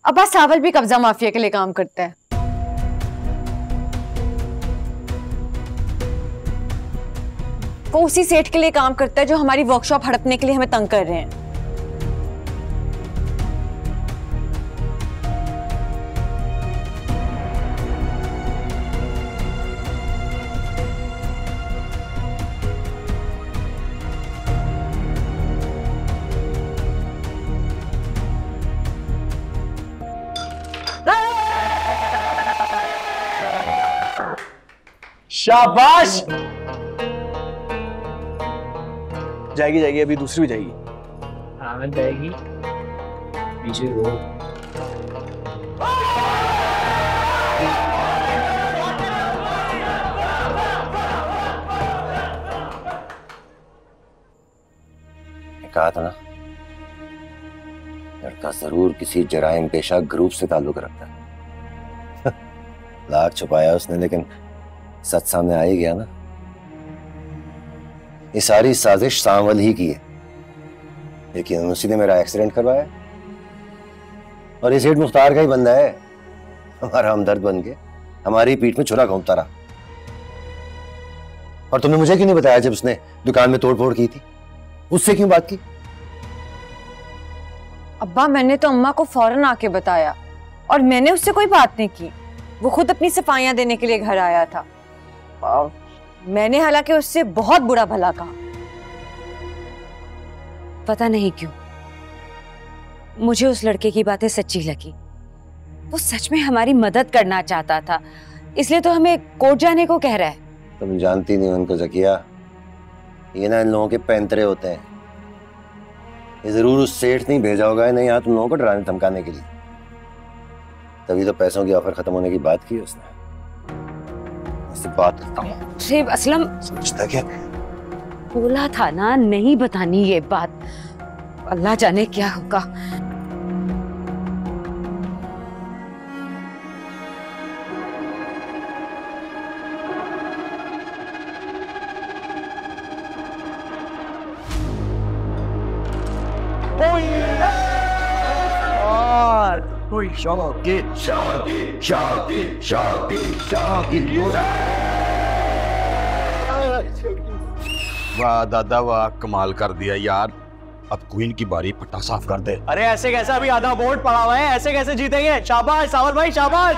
अब्बा सावल भी कब्जा माफिया के लिए काम करता है। वो उसी सेठ के लिए काम करता है जो हमारी वर्कशॉप हड़पने के लिए हमें तंग कर रहे हैं। शाबाश। जाएगी जाएगी, अभी दूसरी भी जाएगी। हाँ जाएगी, पीछे रो। कहा था ना, लड़का जरूर किसी जराइम पेशा ग्रुप से ताल्लुक रखता है। लाख छुपाया उसने, लेकिन सच सामने आ ही गया ना। ये सारी साजिश सांवल ही की है, लेकिन उसी ने मेरा एक्सीडेंट करवाया। और ये सेठ मुख्तार का ही बंदा है, हमारा हमदर्द बन के हमारी पीठ में छुरा घोंपता रहा। और तुमने मुझे क्यों नहीं बताया जब उसने दुकान में तोड़फोड़ की थी? उससे क्यों बात की? अब्बा मैंने तो अम्मा को फौरन आके बताया और मैंने उससे कोई बात नहीं की। वो खुद अपनी सफाइयां देने के लिए घर आया था। मैंने हालांकि उससे बहुत बुरा भला कहा। पता नहीं क्यों मुझे उस लड़के की बातें सच्ची लगी। वो सच में हमारी मदद करना चाहता था, इसलिए तो हमें कोर्ट जाने को कह रहा है। तुम जानती नहीं उनको ज़किया, ये ना इन लोगों के पैंतरे होते हैं। ये जरूर उस सेठ नहीं भेजा होगा, नहीं यहाँ तुम लोगों को डराने धमकाने के लिए। तभी तो पैसों की ऑफर खत्म होने की बात की उसने। इससे बात करता हूँ। शेब असलम समझता क्या? बोला था ना नहीं बतानी ये बात। अल्लाह जाने क्या होगा। वाह दादा वाह, कमाल कर दिया यार। अब क्वीन की बारी, पट्टा साफ कर दे। अरे ऐसे कैसे, अभी आधा बोर्ड पड़ा हुआ है, ऐसे कैसे जीतेंगे? शाबाश सावल भाई, शाबाश।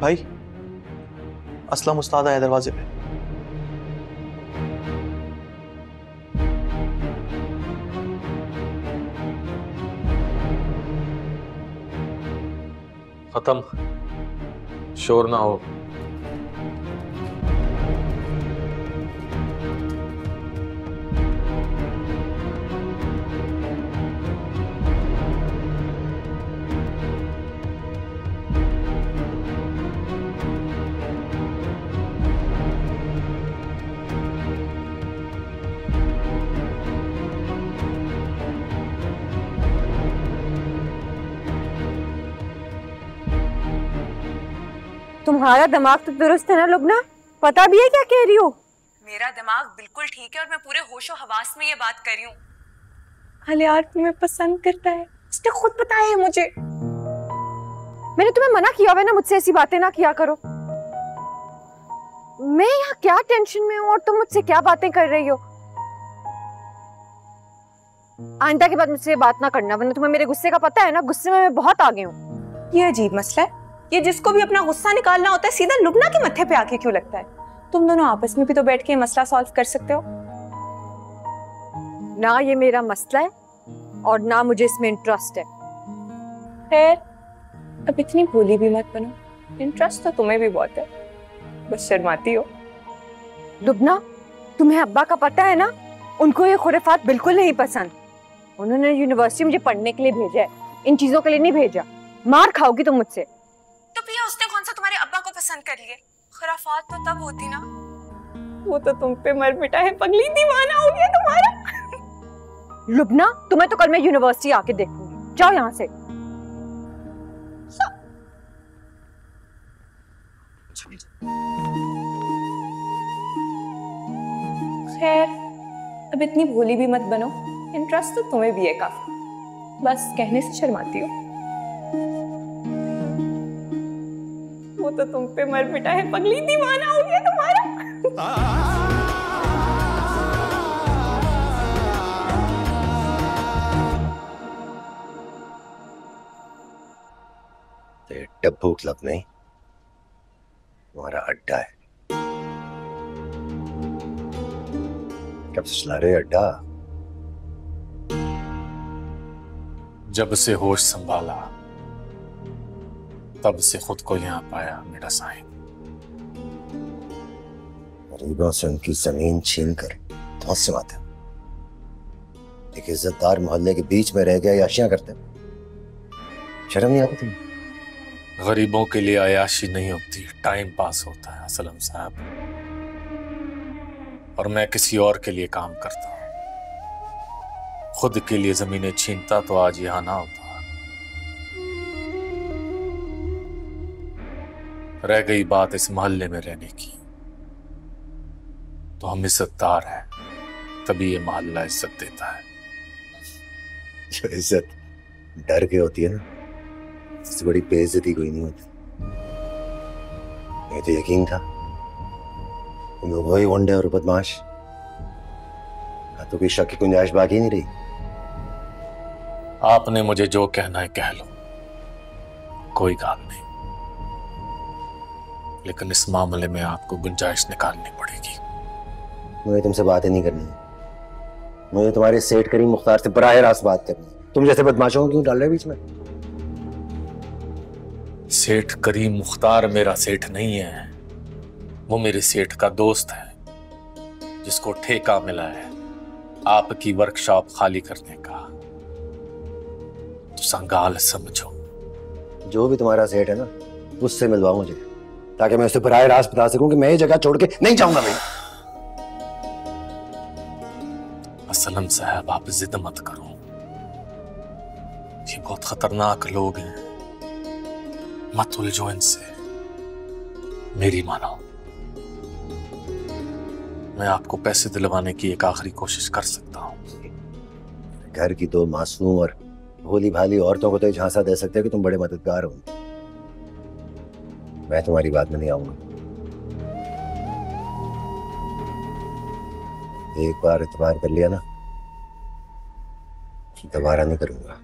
भाई असलम उस्ताद आया दरवाजे पे। खत्म, शोर ना हो। तुम्हारा दिमाग तो दुरुस्त है ना लुबना? पता भी है क्या कह रही हो? मेरा दिमाग बिल्कुल ठीक है और मैं पूरे होशो हवास में ये बात कर रही हूँ। अरे यार तुम्हें पसंद करता है, उसने खुद बताया है मुझे। मैंने तुम्हें मना किया हुआ है ना, मुझसे ऐसी बातें ना किया करो। मैं यहाँ क्या टेंशन में हूँ और तुम मुझसे क्या बातें कर रही हो? आइंदा के बाद मुझसे बात ना करना, वरना तुम्हें मेरे गुस्से का पता है ना। गुस्से में मैं बहुत आगे हूँ। ये अजीब मसला है। ये जिसको भी अपना गुस्सा निकालना होता है सीधा लुबना के मत्थे पे आके क्यों लगता है? तुम दोनों आपस में भी तो बैठ के मसला सॉल्व कर सकते हो ना। ये मेरा मसला है और ना मुझे इसमें इंटरेस्ट है। खैर अब इतनी भोली भी मत बनो, इंटरेस्ट तो तुम्हें भी बहुत है, बस शर्माती हो। लुबना तुम्हें अब्बा का पता है ना, उनको ये खुराफात बिल्कुल नहीं पसंद। उन्होंने यूनिवर्सिटी मुझे पढ़ने के लिए भेजा है इन चीजों के लिए नहीं भेजा। मार खाओगी तुम मुझसे। तो प्रिया उसने कौन सा तुम्हारे अब्बा को पसंद कर लिए? खुराफात तो तब होती ना। वो तो तुम पे मर मिटा है, पगली दीवाना हो गया तुम्हारा। लुबना, तुम्हें तो कल मैं यूनिवर्सिटी आके देखूंगी। जाओ यहाँ से। खैर, अब इतनी भोली भी मत बनो। इंटरेस्ट तो तुम्हें भी है काफी, बस कहने से शर्माती हो। वो तो तुम पे मर मिटा है, पगली दीवाना हो गया तुम्हारा। डब्बू क्लब नहीं, तुम्हारा अड्डा है। कब से चला रहे अड्डा? जब से होश संभाला तब से खुद को यहां पाया मेरा साहिब। गरीबों से उनकी जमीन छीन कर बहुत से बात है। एक इज्जतदार मोहल्ले के बीच में रह गया याशियां करते, शर्म नहीं आती थी? गरीबों के लिए अयाशी नहीं होती, टाइम पास होता है असलम साहब। और मैं किसी और के लिए काम करता हूं। खुद के लिए जमीनें छीनता तो आज यहां ना होता। रह गई बात इस मोहल्ले में रहने की, तो हम इज्जतदार हैं, तभी ये मोहल्ला इज्जत देता है। जो इज्जत डर के होती है ना, इससे बड़ी बेइज्जती कोई नहीं होती। मुझे तो यकीन था तुम लोग वही गुंडे और बदमाश, तो कोई शक की गुंजाइश बाकी नहीं रही। आपने मुझे जो कहना है कह लो, कोई बात नहीं, लेकिन इस मामले में आपको गुंजाइश निकालनी पड़ेगी। मुझे तुमसे बातें नहीं करनी है, मुझे तुम्हारे सेठ करीम मुख्तार से बराह रास्त बात करनी है। तुम जैसे बदमाशों को क्यों डाल रहे बीच में? सेठ करीम मुख्तार मेरा सेठ नहीं है, वो मेरे सेठ का दोस्त है, जिसको ठेका मिला है आपकी वर्कशॉप खाली करने का। तो संगाल समझो। जो भी तुम्हारा सेठ है ना, उससे मिलवाओ मुझे, ताकि मैं उसे बराह रास्त बता सकूं कि मैं ये जगह छोड़ के नहीं जाऊंगा। भाई असलम साहब, आप जिद मत करो, ये बहुत खतरनाक लोग हैं, मत उलझो इनसे, मेरी मानो। मैं आपको पैसे दिलवाने की एक आखिरी कोशिश कर सकता हूं। घर की दो मासूम और भोली भाली औरतों को तो ये झांसा दे सकते हो कि तुम बड़े मददगार हो। मैं तुम्हारी बात में नहीं आऊंगा। एक बार इतबार कर लिया ना, दोबारा नहीं करूंगा।